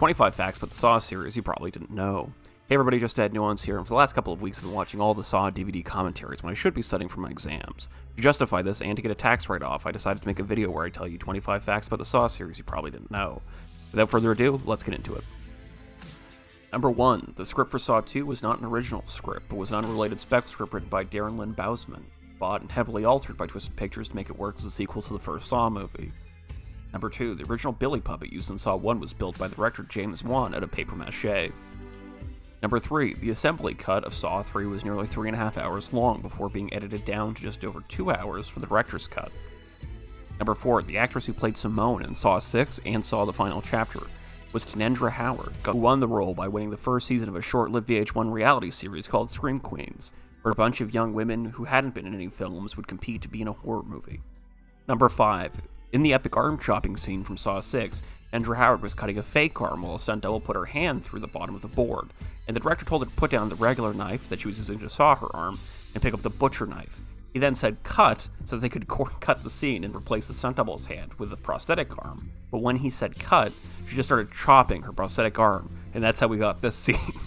25 facts about the Saw series you probably didn't know. Hey everybody, Just Add Nuance here, and for the last couple of weeks I've been watching all the Saw DVD commentaries when I should be studying for my exams. To justify this and to get a tax write-off, I decided to make a video where I tell you 25 facts about the Saw series you probably didn't know. Without further ado, let's get into it. Number 1. The script for Saw 2 was not an original script, but was an unrelated spec script written by Darren Lynn Bousman, bought and heavily altered by Twisted Pictures to make it work as a sequel to the first Saw movie. Number 2. The original Billy puppet used in Saw 1 was built by the director James Wan out of papier-mâché. Number 3. The assembly cut of Saw 3 was nearly 3.5 hours long before being edited down to just over 2 hours for the director's cut. Number 4. The actress who played Simone in Saw 6 and Saw the Final Chapter was Tenendra Howard, who won the role by winning the first season of a short-lived VH1 reality series called Scream Queens, where a bunch of young women who hadn't been in any films would compete to be in a horror movie. Number 5. In the epic arm chopping scene from Saw 6, Tenendra Howard was cutting a fake arm while a stunt double put her hand through the bottom of the board, and the director told her to put down the regular knife that she was using to saw her arm and pick up the butcher knife. He then said cut so that they could cut the scene and replace the stunt double's hand with a prosthetic arm. But when he said cut, she just started chopping her prosthetic arm, and that's how we got this scene.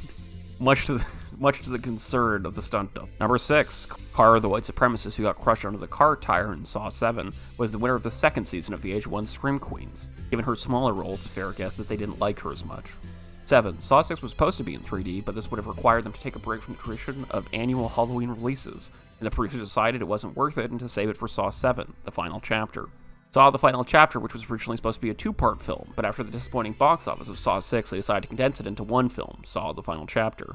much to the concern of the stunt double. Number 6. Kara, the white supremacist who got crushed under the car tire in Saw 7, was the winner of the second season of VH1's Scream Queens. Given her smaller role, it's a fair guess that they didn't like her as much. 7. Saw 6 was supposed to be in 3D, but this would have required them to take a break from the tradition of annual Halloween releases, and the producers decided it wasn't worth it and to save it for Saw 7, the final chapter. Saw the Final Chapter, which was originally supposed to be a 2-part film, but after the disappointing box office of Saw 6, they decided to condense it into one film, Saw the Final Chapter.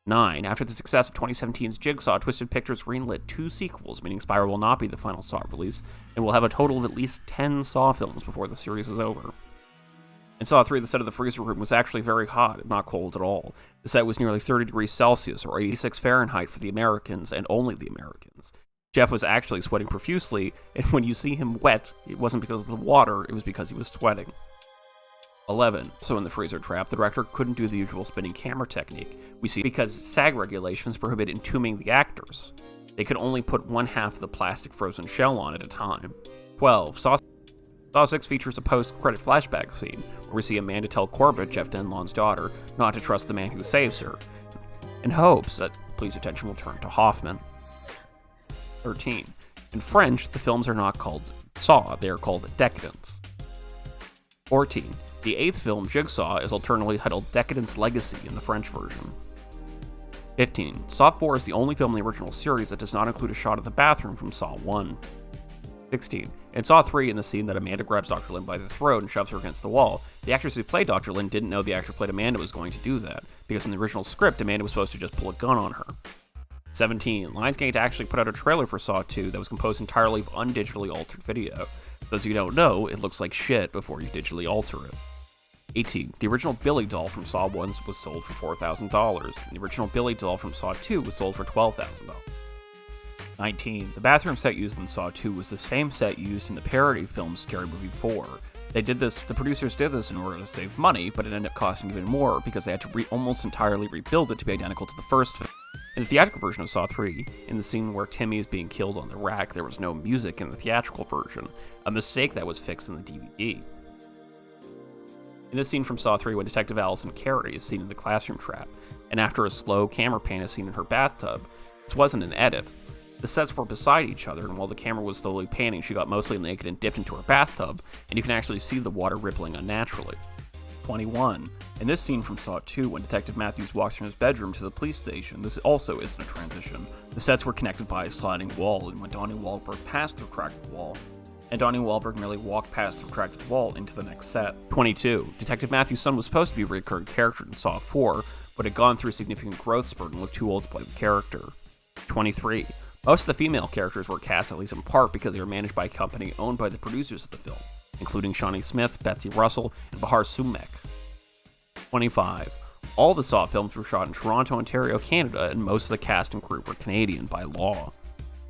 9. After the success of 2017's Jigsaw, Twisted Pictures greenlit 2 sequels, meaning Spiral will not be the final Saw release, and will have a total of at least 10 Saw films before the series is over. In Saw 3, the set of the freezer room was actually very hot and not cold at all. The set was nearly 30 degrees Celsius, or 86 Fahrenheit for the Americans, and only the Americans. Jeff was actually sweating profusely, and when you see him wet, it wasn't because of the water, it was because he was sweating. 11. So in the freezer trap, the director couldn't do the usual spinning camera technique we see because SAG regulations prohibit entombing the actors. They could only put one half of the plastic frozen shell on at a time. 12. Saw 6 features a post-credit flashback scene, where we see Amanda tell Corbett, Jeff Denlon's daughter, not to trust the man who saves her, in hopes that police attention will turn to Hoffman. 13. In French, the films are not called Saw, they are called Decadence. 14. The 8th film, Jigsaw, is alternately titled Decadence Legacy in the French version. 15. Saw 4 is the only film in the original series that does not include a shot of the bathroom from Saw 1. 16. In Saw 3, in the scene that Amanda grabs Dr. Lynn by the throat and shoves her against the wall, the actress who played Dr. Lynn didn't know the actor who played Amanda was going to do that, because in the original script, Amanda was supposed to just pull a gun on her. 17. Lionsgate actually put out a trailer for Saw 2 that was composed entirely of undigitally altered video. For those of you who don't know, it looks like shit before you digitally alter it. 18. The original Billy doll from Saw 1 was sold for $4,000, and the original Billy doll from Saw 2 was sold for $12,000. 19. The bathroom set used in Saw 2 was the same set used in the parody film Scary Movie 4. The producers did this in order to save money, but it ended up costing even more because they had to almost entirely rebuild it to be identical to the first film. In the theatrical version of Saw 3, in the scene where Timmy is being killed on the rack, there was no music in the theatrical version, a mistake that was fixed in the DVD. In this scene from Saw 3, when Detective Allison Carey is seen in the classroom trap, and after a slow camera pan is seen in her bathtub, this wasn't an edit. The sets were beside each other, and while the camera was slowly panning, she got mostly naked and dipped into her bathtub, and you can actually see the water rippling unnaturally. 21. In this scene from Saw 2, when Detective Matthews walks from his bedroom to the police station, this also isn't a transition. The sets were connected by a sliding wall, and when Donnie Wahlberg passed the retracted wall, and Donnie Wahlberg merely walked past the retracted wall into the next set. 22. Detective Matthews' son was supposed to be a recurring character in Saw 4, but had gone through a significant growth spurt and looked too old to play the character. 23. Most of the female characters were cast at least in part because they were managed by a company owned by the producers of the film, including Shawnee Smith, Betsy Russell, and Bahar Sumek. 25. All the Saw films were shot in Toronto, Ontario, Canada, and most of the cast and crew were Canadian by law.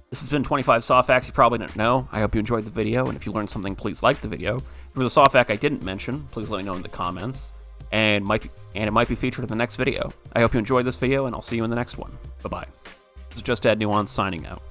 This has been 25 Saw facts you probably didn't know. I hope you enjoyed the video, and if you learned something, please like the video. If there was a Saw fact I didn't mention, please let me know in the comments, and it might be featured in the next video. I hope you enjoyed this video, and I'll see you in the next one. Bye-bye. This is Just Add Nuance signing out.